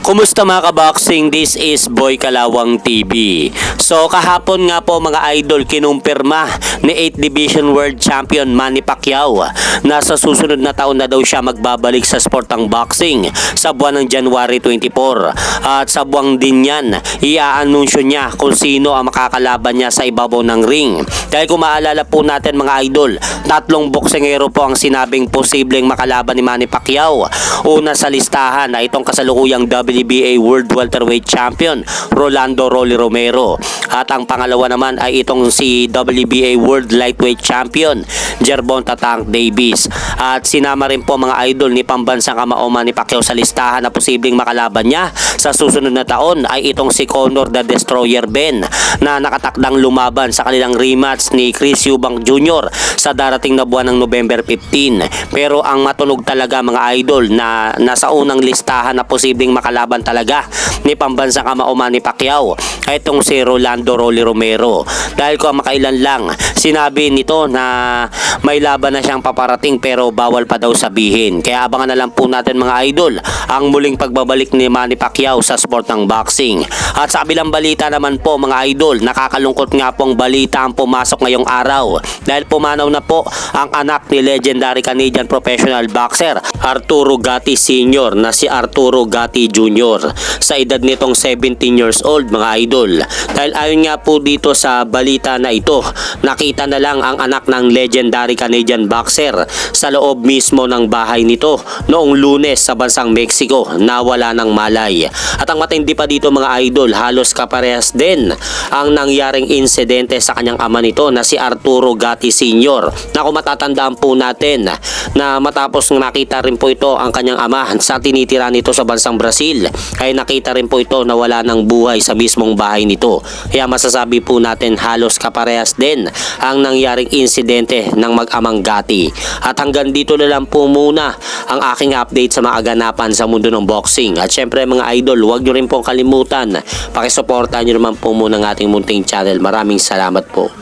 Kumusta mga kaboxing? This is Boy Kalawang TV. So kahapon nga po mga idol, kinumpirma ni 8th Division World Champion Manny Pacquiao na sa susunod na taon na daw siya magbabalik sa sportang boxing sa buwan ng January 24. At sa buwang din yan, i-aanunsyo niya kung sino ang makakalaban niya sa ibabaw ng ring. Dahil kung maalala po natin mga idol, 3 boksingero po ang sinabing posibleng makalaban ni Manny Pacquiao. Una sa listahan na itong kasalukuyang WBA World Welterweight Champion Rolando Rolly Romero. At ang pangalawa naman ay itong si WBA World Lightweight Champion Gervonta Tank Davis. At sinama rin po mga idol ni pambansang kamao Manny Pacquiao sa listahan na posibleng makalaban niya sa susunod na taon ay itong si Conor the Destroyer Ben na nakatakdang lumaban sa kanilang rematch ni Chris Eubank Jr. sa darating na buwan ng November 15. Pero ang matunog talaga mga idol na nasa unang listahan na posibleng makalaban talaga ni pambansang kamao Manny Pacquiao ay itong si Rolando Rolly Romero. Dahil kung makailan lang sinabi nito na may laban na siyang paparating pero bawal pa daw sabihin. Kaya abangan na lang po natin mga idol ang muling pagbabalik ni Manny Pacquiao sa sport ng boxing. At sa kabilang balita naman po mga idol, nakakalungkot nga pong balita ang pumasok ngayong araw dahil pumanaw na po ang anak ni legendary Canadian professional boxer Arturo Gatti Sr. na si Arturo Gatti Jr. sa edad nitong 17 years old mga idol. Dahil ayon nga po dito sa balita na ito, nakita na lang ang anak ng legendary Canadian boxer sa loob mismo ng bahay nito noong Lunes sa bansang Mexico na wala ng malay. At ang matindi pa dito mga idol, halos kaparehas din ang nangyaring insidente sa kanyang ama nito na si Arturo Gatti Sr. na kung matatandaan po natin na matapos nakita rin po ito ang kanyang ama sa tinitira nito sa bansang Brazil ay nakita rin po ito na wala ng buhay sa mismong bahay nito. Kaya masasabi po natin halos kaparehas din ang nangyaring insidente ng mag-amang Gatti. At hanggang dito na lang po muna ang aking update sa mga aganapan sa mundo ng boxing. At syempre mga idol, huwag nyo rin pong kalimutan pakisuportahan nyo naman po muna ng ating munting channel. Maraming salamat po.